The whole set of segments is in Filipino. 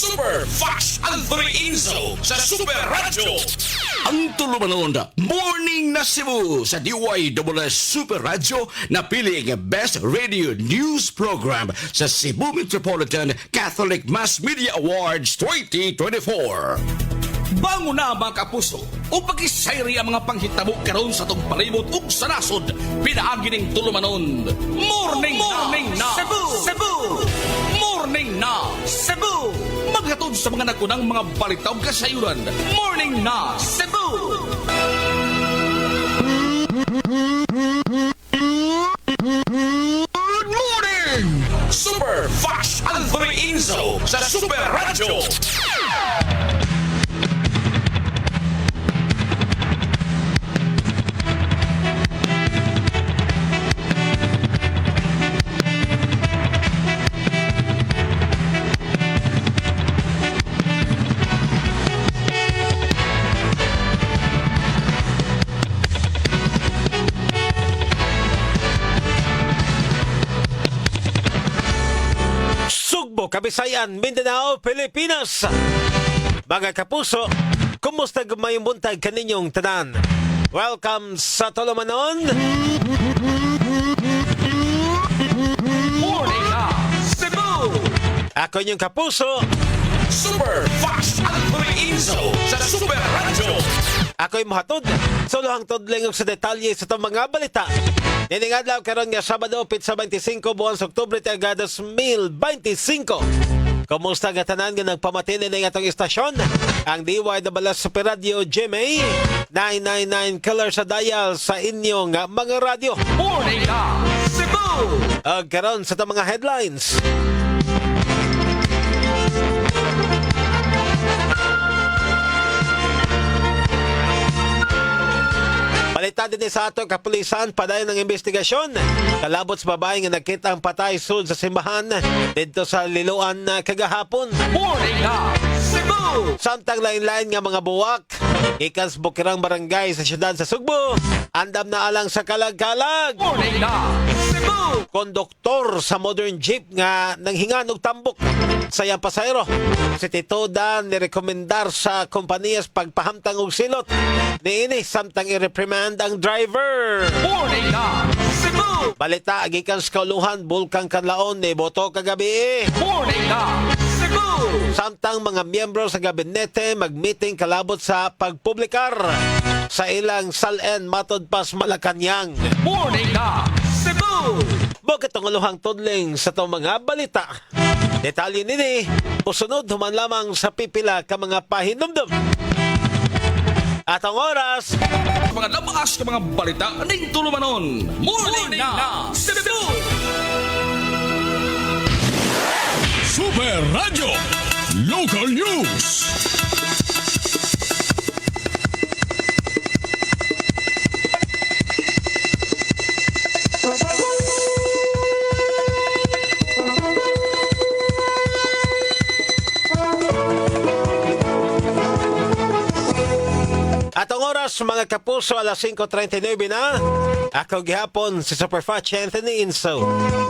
Super Fast Anthony Inzo sa Super Radio. Ang tulumanon Morning na Cebu sa DYWS Super Radio na piling Best Radio News Program sa Cebu Metropolitan Catholic Mass Media Awards 2024. Bango na mga kapuso o pag-isayri ang mga panghitabo karon sa tong palibot ug sa nasod. Pinaagi ning tulumanon Morning na Cebu. Morning na Cebu. Maghatod sa mga nakunang mga balita ug kasayuran. Morning na Cebu. Good morning! Super Fast Anthony Inzo sa Super Radio. Kabisayan, Mindanao, Pilipinas. Mga kapuso, kumusta gumayong buntag kaninyong tanan? Welcome sa Tulumanon. Morning na Cebu. Ako inyong kapuso, Super Fast Anthony Inzo sa Super Radio. ako'y mahatod. Suluhang tudling sa detalye sa itong mga balita. Niningadlaw karon nga Sabado, Pitsa 25, buwan sa Oktubre, taga 2025. Kumusta nga tanan nga nagpamatin ng atong istasyon? Ang DYWS Super Radio GMA 999 killer sa dial sa inyong mga radyo. Morning na Cebu. Karon sa itong mga headlines. Balita din sa ato kapulisan padayon ng investigasyon. Kalabot sa babae nga nakita ang patay sud sa simbahan dito sa Liloan kagahapon. Morning na Cebu. Samtang lain-lain nga mga buwak ikan sa Bukirang Barangay sa siyudad sa Sugbo, andam na alang sa kalag-kalag. Morning na Cebu. Konduktor sa modern jeep nga nanghingan og tambok sa iyang pasahero. Si Tito Dan nirekomendar sa kompaniyas pagpahamtang og silot. Niini samtang i-reprimand ang driver. Morning na Cebu. Balita gikan sa Kauluhan, Bulkang Kanlaon ni boto kagabi. Morning na Cebu. Samtang mga miyembro sa gabinete mag-meeting kalabot sa pagpublikar sa ilang salen matod pas Malacañang. Morning na Cebu. Bakit ang uluhang tudling sa itong mga balita? Detalye nini, usunod human lamang sa pipila ka mga pahinumdum. At ang oras, Mga labaas ka mga balita ning tulumanon. Morning na Cebu. Super Radio Local News. at ang oras mga kapuso, alas 5:39 na. Ako gihapon si Superfast Anthony Inzo.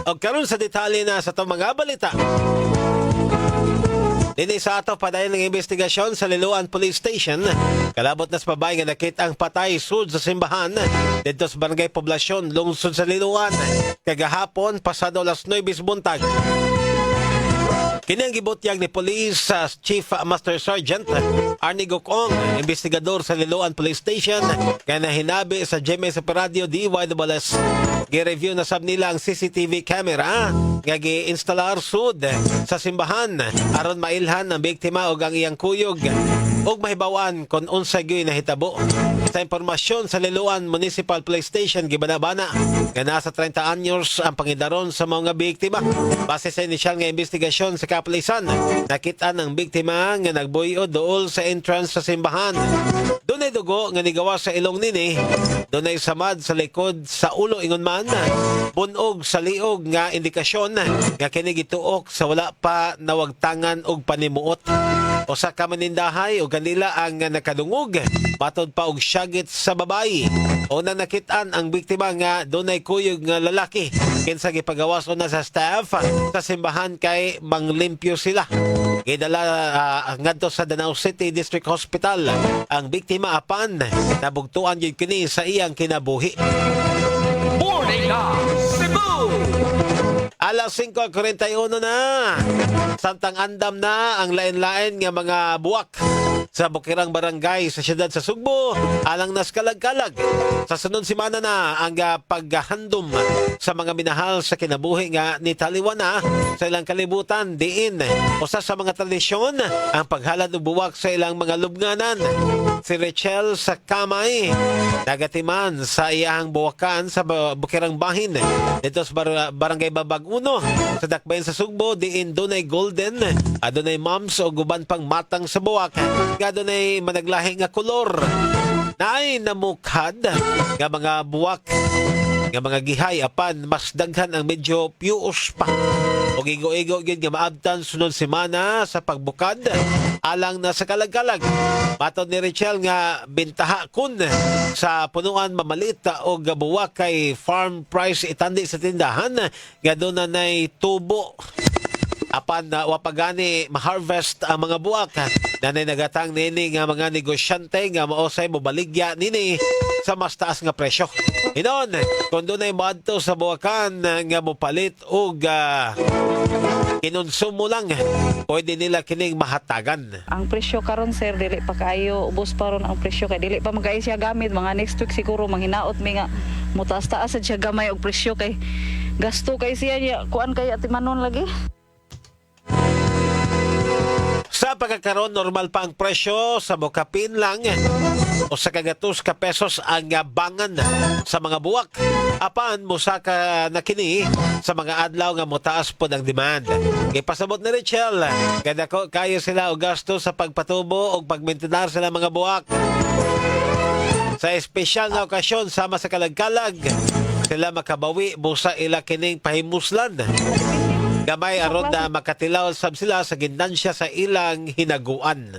O karon sa detalye na sa itong mga balita. Dini sa ato padayon ng investigasyon sa Liloan Police Station. Kalabot na sa babae nga nakita ang patay sud sa simbahan dito sa Barangay Poblasyon, lungsod sa Liloan. Kagahapon, pasado alas 9 buntag. Kini ang gibutyag ni Police Chief Master Sergeant Arnie Gokong, investigador sa Liloan Police Station, kaya nahinabi sa GMA Super Radio DYWS. Gi-review na sab nila ang CCTV camera nga gi-instalar sud sa simbahan aron mailhan ang biktima ug ang iyang kuyog ug mahibawan kung unsay gyoy nahitabo. Sa impormasyon sa Liloan Municipal Police Station, gibanabana nga nasa 30 anyos ang pangidaron sa mga biktima. Base sa inisyal nga investigasyon sa kapulisan, nakita ng biktima nga nagbuyo dool sa entrance sa simbahan. Dunay dugo nga nigawa sa ilong nini, dunay samad sa likod sa ulo ingon man, bunog sa liog nga indikasyon nga kini gituok sa wala pa nawagtangan og panimuot. Usa ka manindahay o kanila ang nakadungog matod pa og syagit sa babayi. Una nakitaan ang biktima nga dunay kuyog nga lalaki kinsa gipagawas una sa staff sa simbahan kay manglimpyo sila. Gidala ngadto sa Danau City District Hospital ang biktima apan nabugtuan gyud kini sa iyang kinabuhi. Morning na Cebu! Alas 5:41 na. Samtang andam na ang lain-lain nga mga buwak sa Bukirang Barangay sa siyudad sa Sugbo, alang naskalag-kalag. Sa sunod semana na ang paghandom sa mga minahal sa kinabuhi nga ni taliwan na sa ilang kalibutan diin. Usa sa mga tradisyon ang paghalad og buwak sa ilang mga lubnganan. Si Rachel sa Kamay nagatiman sa iyang buwakan sa Bukirang Bahin dito sa Barangay Babag 1 sa Dakbayan sa Sugbo diin dunay golden, adunay moms o guban pang matang sa buwak nga dunay managlahi nga kolor. Naay namukhad nga mga buwak nga mga gihay apan mas daghan ang medyo pius pa. O igo-igo gyud nga maabtan sunod semana sa pagbukad alang na sa kalag-kalag. Matod ni Rachel nga bintaha kun sa punuan mamalit o buwak kay farm price itandi sa tindahan nga doon na nay tubo. Apan wapagani ma-harvest ang mga buwak. Nanay nagatang nini nga mga negosyante nga maosay mobaligya nini sa mas taas nga presyo. Hinon, kung doon ay maadto sa buwakan nga mopalit o kinonsumo lang, pwede nila kining mahatagan. Ang presyo karon sir dili pa kayo ubos pa ron ang presyo kay dili pa magay siya gamit mga next week siguro manghinaot mi nga mutaas-taas sad siya gamay og presyo kay gasto kay siya niya kuan kay atimanon lagi. Sa pagkakaroon, normal pa ang presyo sa bukapin lang o sa kagatos ka pesos ang bangan sa mga buwak. Apan, musa ka na kini sa mga adlaw nga mutaas po ng demand. Ipasabot ni Rachel, kada ko kayo sila o gasto sa pagpatubo o pagmaintenar sila mga buwak. Sa espesyal na okasyon, sama sa kalagkalag, sila makabawi busa ila kining pahimuslan. Gamay aron na makatilaw sab sila sa gindansya sa ilang hinaguan.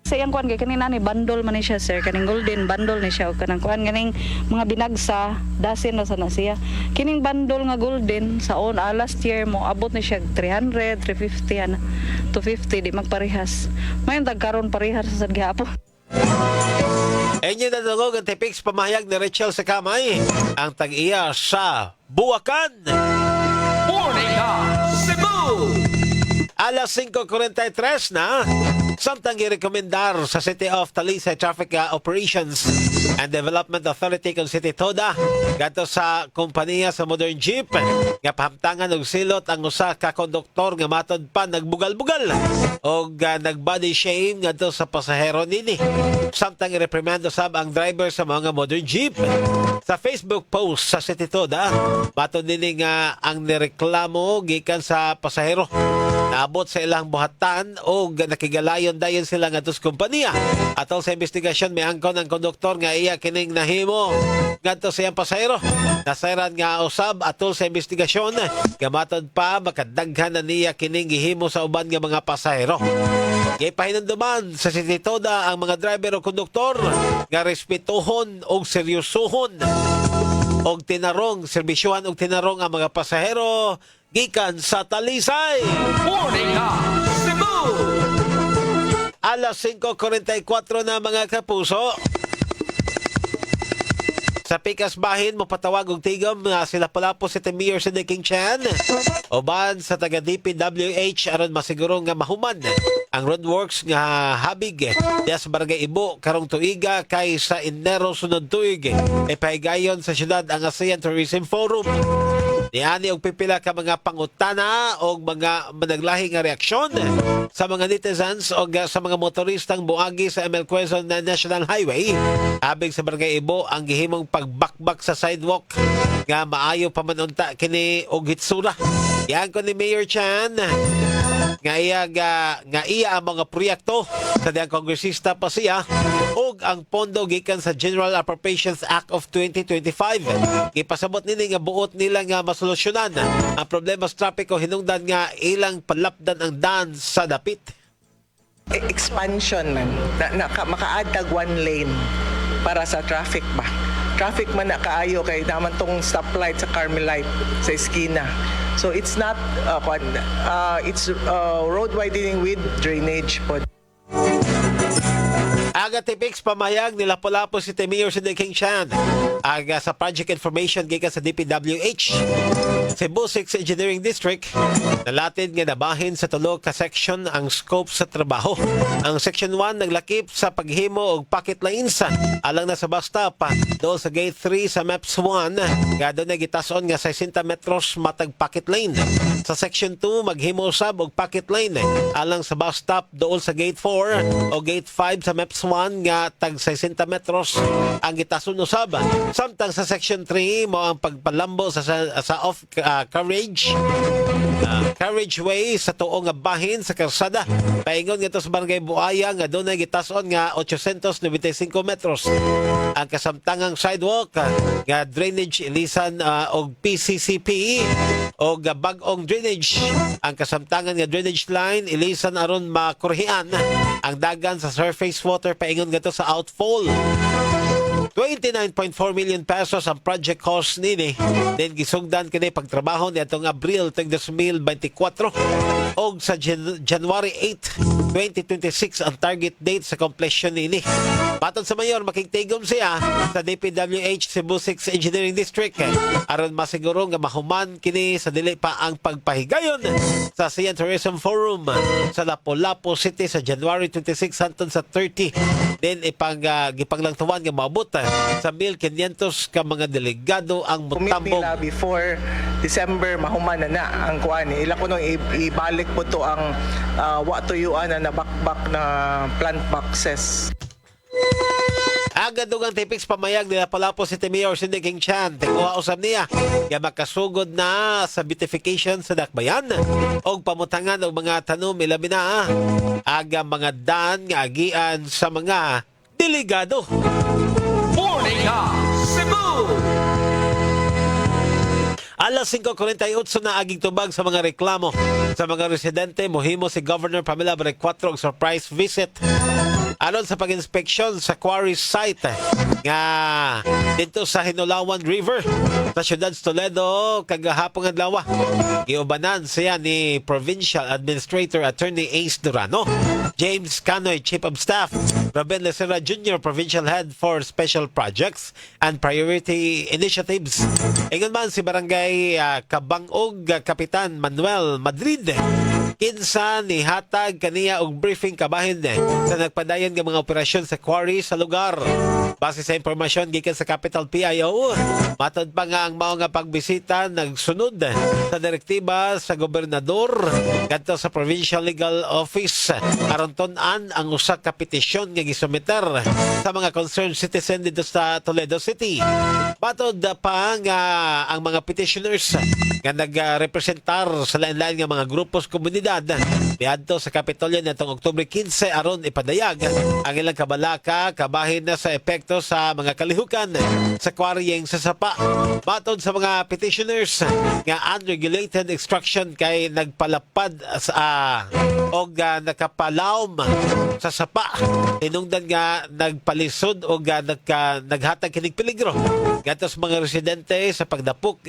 Sa iyang kuan kay kanina ni bundle man ni siya sir kaning golden bundle ni siya kanang kuan ganing mga binagsa dasin na sana siya. Kining bundle nga golden sa last year mo abot ni siya 300, 350 ana. 250 di magparehas. Mayon tag karon parehas sa gihapon. Enyo na tungog ang tipix pamahayag ni Rachel sa Kamay ang tag-iya sa buwakan. Morning na Cebu! Alas 5:43 na. Samtang i-rekomendar sa City of Talisay Traffic Operations and Development Authority kung City Toda gato sa kompanya sa Modern Jeep nga pahamtangan og silot ang usa ka konduktor nga matod pa nagbugal-bugal o nagbody shame gato sa pasahero nini. Samtang i-reprimando sab ang driver sa mga Modern Jeep. Sa Facebook post sa City Toda, matod nini nga ang nireklamo gikan sa pasahero naabot sa ilang buhatan o nakigalayon dayon sila nga tos kompanya. Atol sa investigasyon may angkon ang konduktor nga iya kining nahimo ngadto sa iyang pasahero. Nasairan nga usab atol sa investigasyon nga matod pa makadaghan na niya kining gihimo sa uban nga mga pasahero. Gipahinumduman sa City Toda ang mga driver o konduktor nga respetuhon og seryosohon og tinarong serbisyuhan og tinarong ang mga pasahero gikan sa Talisay. Morning na Cebu! Alas 5:44 na mga kapuso. Sa Pikas Bahin, mapatawag og tigom nga sila pala po si Mayor Sidney King Chan. Oban sa taga DPWH aron masiguro nga mahuman ang roadworks nga habig diya sa Barangay Ibo karong tuiga kay sa Enero sunod tuig. Ipahigayon sa syudad ang ASEAN Tourism Forum. Niani og pipila ka mga pangutana o mga managlahi nga reaksyon sa mga netizens o sa mga motoristang buagi sa ML Quezon National Highway. Abig sa Barangay Ibo ang gihimong pagbakbak sa sidewalk nga maayo pa man unta kini og hitsura. Yan ko ni Mayor Chan nga iya ang mga proyekto sa diyang kongresista pa siya og ang pondo gikan sa General Appropriations Act of 2025. Gipasabot nini nga buot nila nga masolusyonan ang problema sa trapiko hinungdan nga ilang palapdan ang daan sa dapit. Expansion man maka-add tag one lane para sa traffic ba. Traffic man na kaayo kay naman tong stoplight sa Carmelite sa eskina. So it's not it's road widening with drainage po. Aga Tipix pamayag nila Lapu-Lapu City Mayor Cindy King Chan. Aga sa project information gikan sa DPWH. Cebu 6 Engineering District nalatid nga nabahin sa tulo ka section ang scope sa trabaho. Ang section 1 naglakip sa paghimo og pocket lanes alang na sa bus stop doon sa gate 3 sa maps 1 nga doon gitason nga 60 metros matag pocket lane. Sa section 2 maghimo usab og pocket lane alang sa bus stop doon sa gate 4 o gate 5 sa maps 1 nga tag 60 metros ang gitason usab. Samtang sa section 3 mo ang pagpalambo sa off carriageway sa tuong nga bahin sa karsada. Paingon nga to sa barangay Buaya nga doon gitason nga 895 metros. Ang kasamtangang sidewalk nga drainage ilisan og PCCP o bag-ong drainage. Ang kasamtangan nga drainage line ilisan aron makurhian ang dagan sa surface water paingon nga to sa outfall. 29.4 million pesos ang project cost nini. Then gisugdan kini pagtrabaho ni atong Abril tag 2024 og sa January 8, 2026 ang target date sa completion nini. Patod sa mayor makigtigom siya sa DPWH Cebu 6 Engineering District aron masiguro nga mahuman kini sa dili pa ang pagpahigayon sa Sian Tourism Forum sa Lapu-Lapu City sa January 26 hangtod sa 30. Then gipanglangtuwan nga maabot sa 1,500 ka mga delegado ang Commit mutambong. nila before December mahuman na ang kuan. Ila ko nung ibalik po to ang wa tuyuan na nabakbak na plant boxes. Agad dugang Tipix pamayag nila Lapu-Lapu City Mayor Cindy King Chan. Tikuha usab niya nga makasugod na sa beautification sa Dakbayan og pamutangan og mga tanom ilabi na aga mga daan nga agian sa mga delegado. Morning Cebu! Alas 5:48 na aging tubag sa mga reklamo sa mga residente mohimo si Governor Pamela Barrecuatro og surprise visit anon sa pag-inspeksyon sa quarry site nga dito sa Hinulawan River sa siyudad sa Toledo kagahapon adlaw. Giubanan siya ni Provincial Administrator Attorney Ace Durano, James Canoy, Chief of Staff, Robin Lecera Jr., Provincial Head for Special Projects and Priority Initiatives. Ingon man si Barangay Kabangog Kapitan Manuel Madrid. Kinsa ni hatag kaniya og briefing kabahin sa nagpadayon nga mga operasyon sa quarry sa lugar. Base sa impormasyon gikan sa Capital PIO, matod pa nga ang mao nga pagbisita nagsunod sa direktiba sa gobernador kadto sa Provincial Legal Office aron tun-an ang usa ka petisyon nga gisumiter sa mga concerned citizen dito sa Toledo City. Matod pa nga ang mga petitioners nga nagrepresentar sa lain-lain nga mga grupos komunidad niadto sa Kapitolyo nitong Oktubre 15 aron ipadayag ang ilang kabalaka kabahin na sa epekto sa mga kalihukan sa quarrying sa sapa. Matod sa mga petitioners nga unregulated extraction kay nagpalapad sa og nakapalawm sa sapa. Tinungdan nga nagpalisod o naghatag kining peligro gatos mga residente sa pagtabok.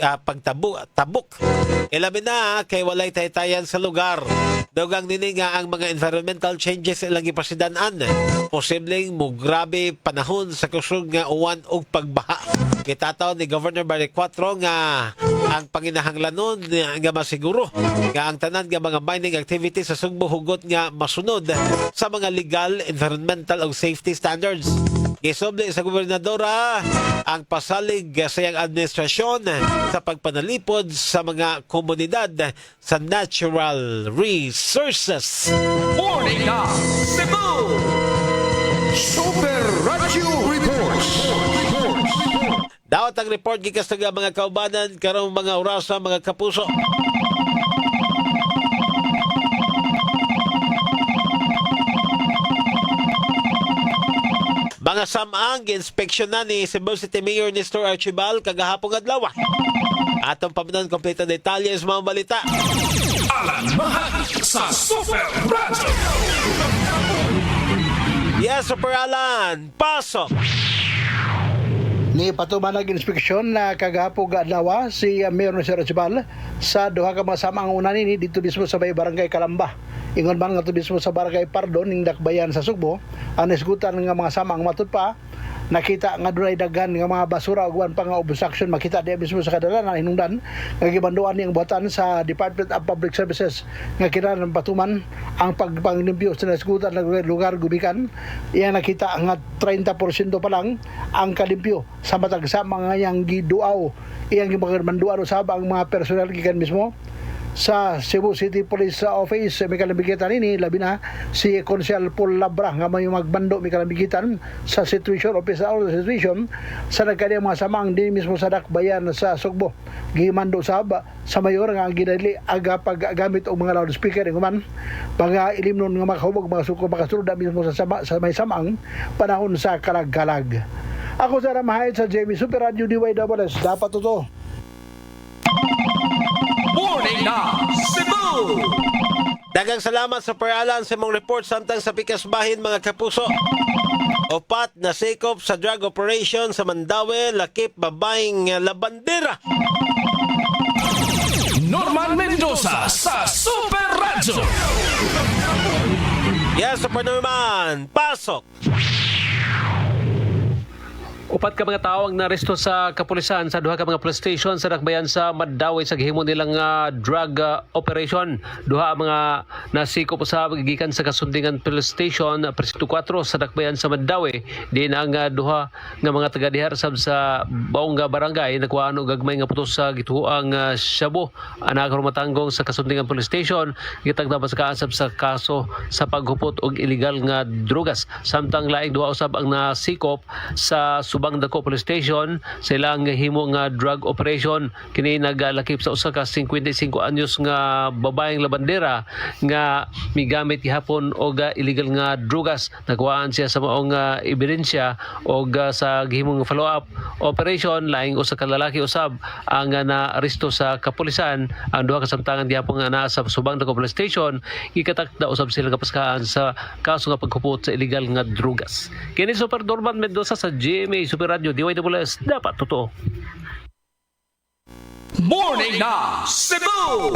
Ilabi na kay walay taytayan sa lugar. Dugang nini nga ang mga environmental changes ilang ipasidanan. Posibleng mugrabe panahon sa kusog nga uwan og pagbaha. Kitataw ni Governor Barrecuatro nga ang panginahanglanon nga masiguro nga ang tanan nga mga mining activities sa Sugbo hugot nga masunod sa mga legal, environmental ug safety standards. Gisoble sa gobernadora ang pasalig sa iyang administrasyon sa pagpanalipod sa mga komunidad sa natural resources. Morning Cebu! Super Radio Reports! Dawat ang report gikas nga mga kaubanan karong mga orasa mga kapuso. Mga samang inspeksyon ni Cebu City Mayor Nestor Archibal kagahapon adlaw. Atong pamanon kompleto detalye sa mga balita. Alanmahan sa Super Radio! Yes, Super Alan, pasok! Ni patuman nag-inspeksyon na kagahapon adlaw si Mayor Municipal sa duha ka mga samaang una nini dito mismo sa may barangay Kalamba. Ingon man nga to mismo sa barangay Pardon ning dakbayan sa Sugbo, ang isgutan nga mga samaang matud pa nakita nga dunay daghan nga mga basura ug wan pa nga obstruction makita di mismo sa kadalanan hinungdan nga gibanduan niyang buhatan sa Department of Public Services nga kinahanglan patuman ang pagpanglimpyo sa nasgutan ng lugar gubikan. Iya nakita nga 30% pa lang ang kalimpyo sa matag sa mga yang giduaw iyang gimanduan usab ang mga personal gikan mismo sa Cebu City Police Office. May kalambigitan ini labi na si Konsyal Paul Labra nga may magbando may kalambigitan sa situation office of the situation sa nagkadiyang mga samang din mismo sa dakbayan sa Sugbo. Gimando sab sa mayor nga ginadili aga paggamit og mga loudspeaker man mga ilimnon nga makahubog mga suko makasulod mismo sa may samang panahon sa kalag-kalag. Ako sa Ramahayad sa Jamie Super Radio DYWS. Dapat totoo. Morning na Cebu! Daghang salamat sa paralan sa mong report samtang sa pikas bahin mga kapuso. Opat na sikop sa drug operation sa Mandaue, lakip babaeng labandera. Norman Mendoza sa Super Radio! Yes, Super Norman, pasok! Upat ka mga tao ang naresto sa kapulisan sa duha ka mga police station sa dakbayan sa Mandaue sa gihimo nilang drug operation. Duha ang mga nasikop sa gikan sa kasundingan police station Presinto 4 sa dakbayan sa Mandaue. Din ang duha nga mga taga-dihar sab sa baong barangay nakuha og gagmay nga putos sa gituoang Shabu. Anak rumatanggong sa kasundingan police station gitagda sa kaasab sa kaso sa paghupot og illegal nga drugas. Samtang laing duha usab ang nasikop sa Subang Dako Police Station sa ilang himo nga drug operation. Kini nagalakip sa usa ka 55 anyos nga babaeng labandera nga migamit gihapon og illegal nga drugas. Nagwaan siya sa maong ebidensya og sa gihimong follow-up operation laing usa ka lalaki usab ang naaresto sa kapulisan. Ang duha ka samtangan gihapon nga naa sa Subang Dako Police Station gikatakda usab sila kapaskaan sa kaso nga pagkupot sa illegal nga drugas. Kini Super Norman Mendoza sa GMA Super Radio DYWS, dapat totoo. Morning na Cebu!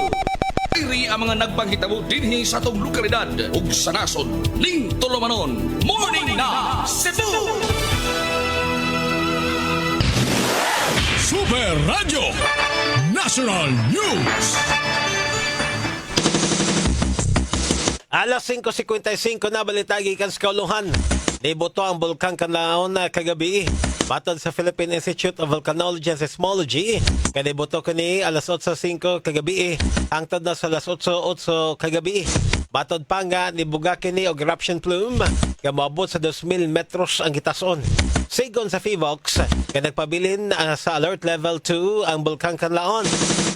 Iri ang mga nagpanghitabo dinhi sa atong lokalidad ug sa nasod ning tulumanon. Morning na Cebu! Super Radio National News. Alas 5:55 na balita gikan sa kauluhan. Niboto ang Bulkan Kanlaon na kagabi. Matod sa Philippine Institute of Volcanology and Seismology, kaniboto kani alas 8:05 kagabi hangtod na sa alas 8:08 kagabi. Matod pa nga nibuga kini og eruption plume nga moabot sa 2,000 metros ang gitason. Sigon sa FIVOX, kay nagpabilin sa alert level 2 ang Bulkan Kanlaon.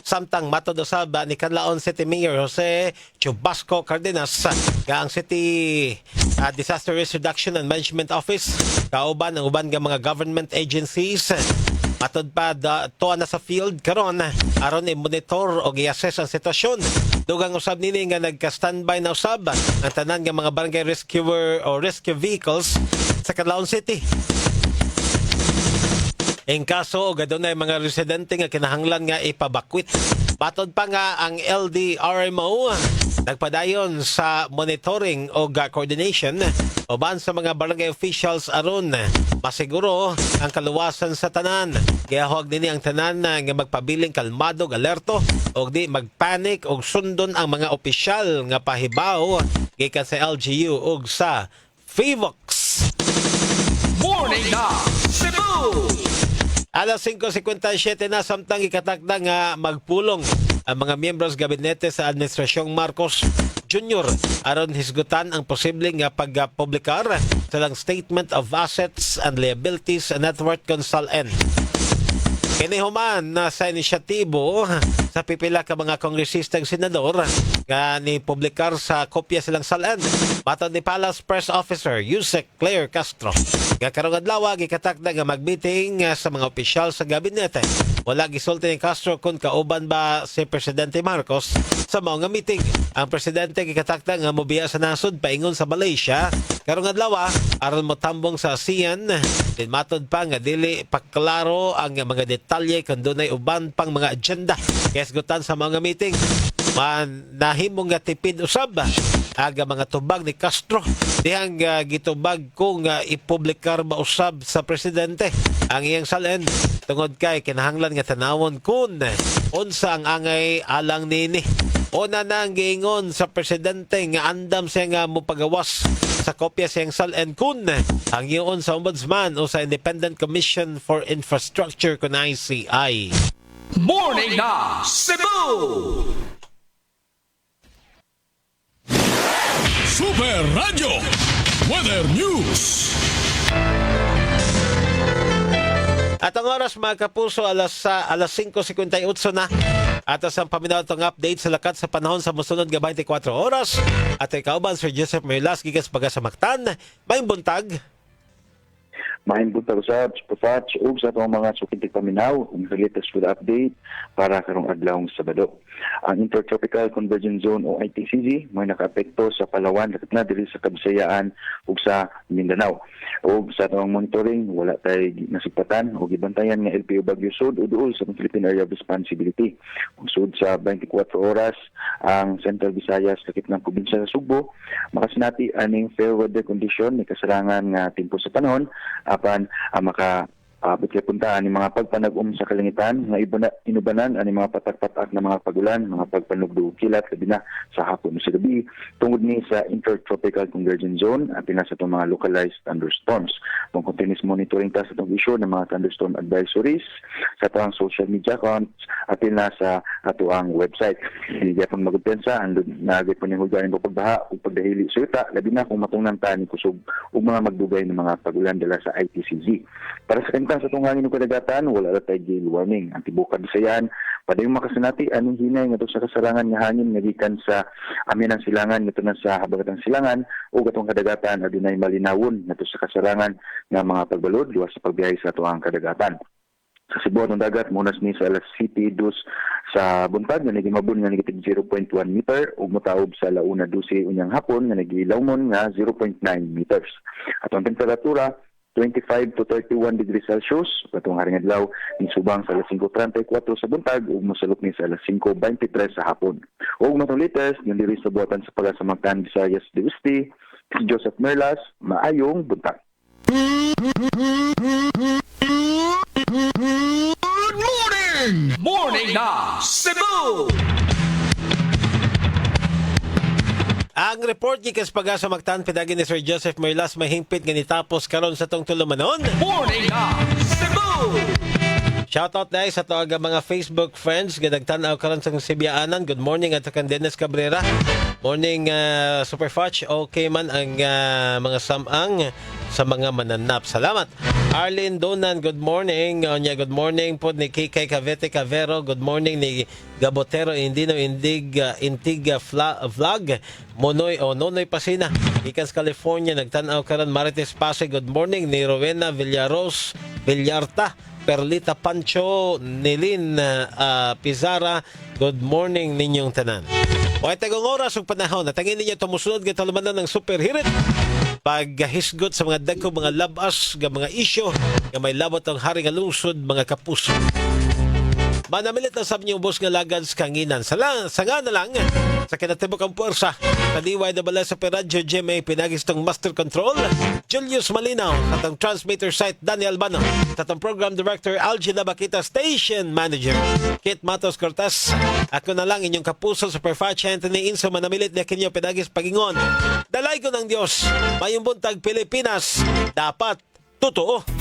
Samtang matod usab ni Canlaon City Mayor Jose Chubasco Cardenas nga ang City Disaster Risk Reduction and Management Office kauban ang uban nga mga government agencies matod pa tuwa na sa field karon aron i-monitor o i-assess ang sitwasyon. Dugang usab nini nga nagka-standby na usab ang tanan nga mga barangay rescuer o rescue vehicles sa Canlaon City. In kaso, gadunay mga residente nga kinahanglan nga ipabakwit. Matod pa nga ang LDRMO nagpadayon sa monitoring o coordination uban sa mga barangay officials aron masiguro ang kaluwasan sa tanan. Gihawag nini ang tanan nga magpabiling kalmado ug alerto og di magpanic og sundon ang mga opisyal nga pahibaw gikan sa LGU ug sa FIVOX. Morning na Cebu! Alas 5:57 na samtang ikatakda nga magpulong ang mga miyembros gabinete sa Administrasyong Marcos Jr. aron hisgutan ang posibleng nga pagpublikar sa lang Statement of Assets and Liabilities and Net Worth Consol-N. Kinihuman na sa inisyatibo sa pipila ka mga kongresistang senador nga ni publikar sa kopya silang salan. Matod ni Palace Press Officer Yusek Claire Castro nga karong adlaw gikatakda nga magmeeting sa mga opisyal sa gabinete wala gisulti ni Castro kung kauban ba si Presidente Marcos sa mga meeting. Ang presidente gikatakda nga mobiya sa nasod paingon sa Malaysia karong adlaw aron mo tambong sa ASEAN. Din matod pa nga dili paklaro ang mga detalye kung dunay uban pang mga agenda kesgutan sa mga meeting. Nahimong nga tipid usab aga mga tubag ni Castro dihang gitubag kung ipublikar ba usab sa presidente ang iyang salen tungod kay kinahanglan nga tanawon kun unsa ang angay alang nini. Una na ang giingon sa presidente nga andam siya nga mupagawas sa kopya siyang salen kun ang iyon sa ombudsman o sa Independent Commission for Infrastructure kun ICI. Morning na Cebu! Super Radio Weather News. At ang oras mga kapuso alas 5:58 na. At ang paminaw itong update sa lakat sa panahon sa musunod nga 24 oras. At ikauban Sir Joseph Merlas gigas baga sa Mactan. May buntag. Maayong buntag sa Patch ug sa atong mga sukintig paminaw ug latest with update para karong adlaw Sabado. Ang Intertropical Convergence Zone o ITCZ may nakaapekto sa Palawan lakat na diri sa Kabisayaan ug sa Mindanao. Ug sa atong monitoring wala tay nasipatan o gibantayan nga LPO Bagyo Sud o duol sa Philippine Area of Responsibility. Ug sud sa 24 oras ang Central Visayas lakip ng probinsya sa Subo makasinati aning fair weather condition ni kasarangan nga tempo sa panahon apan puntaan ni mga pagpanag-um sa kalangitan nga inubanan ani mga patak-patak na mga pagulan, mga pagpanugdog kilat labi na sa hapon sa gabi tungod ni sa Intertropical Convergence Zone at sa itong mga localized thunderstorms. Kung continuous monitoring ta sa itong issue ng mga thunderstorm advisories sa itong social media accounts at sa atuang website. Hindi pang magpensa ang nagay po niyang hugarin po pagbaha o pagdahili sa yuta labi na kung matungnan ta ni kusog o mga magdugay ng mga pagulan dala sa ITCZ. Para sa sa itong hangin ng kadagatan, wala na tayo gale warming. Ang tibukan sa yan, padayong makasinati, anong hinay nga sa kasarangan nga hangin nga gikan sa amin ang silangan, nga na sa habagatang silangan, o gatong kadagatan, adunay malinawon nga sa kasarangan nga mga pagbalod, luwas sa pagbiyahe sa atuang kadagatan. Sa Cebu ng dagat, munas ni sa alas City dos sa buntag, nga nagimabon nga negative 0.1 meter, ug mutaob sa launa 12 unyang hapon, nga nagilawmon nga 0.9 meters. At ang temperatura, 25 to 31 degrees Celsius. Patong haring adlaw, nisubang sa alas 5:34 sa buntag, ug mosalok ni sa alas 5:23 sa hapon. Ug matong latest, yung diri sa buhatan sa pagasamagtan Visayas de Usti, si Joseph Merlas, maayong buntag. Good morning! Morning na Cebu! Ang report gikas paga sa Mactan pinagi ni Sir Joseph Merlas mahingpit nga nitapos karon sa tong tulumanon. Morning na Cebu! Shoutout dahil sa toga mga Facebook friends nga nagtanaw karon sa Sibiaanan. Good morning at kang Dennis Cabrera. Morning Super Fudge. Okay man ang mga samang sa mga mananap. Salamat. Arlene Donan, good morning. Onya, good morning po ni Kikay Cavite Cavero. Good morning ni Gabotero Indino Intiga Vlog. Nonoy Pasina. Ikas California, nagtanaw karon Marites Pasay. Good morning ni Rowena Villaros Villarta. Perlita Pancho, Nilin Pizarra. Good morning ninyong tanan. O ay tagong oras ug panahon na tangin ninyo tumusunod nga talumanan ng Super Hirit. Paghisgot sa mga dagko mga labas nga mga isyo nga may labot ang hari nga lungsod mga kapuso. Manamilit ang sabi niyo boss nga lagad sa kanginan. Sa nga na lang sa kinatibok ang puwersa. Kadiway na bala sa Peradyo GMA pinagis tong Master Control. Julius Malinaw sa tong transmitter site Daniel Albano. Sa tong program director Algie Labakita, station manager Kit Matos Cortez. Ako na lang inyong kapuso Super Fudge Anthony Inso manamilit na kinyo pinagis pagingon. Dalay ko ng Diyos. Mayong buntag Pilipinas. Dapat totoo.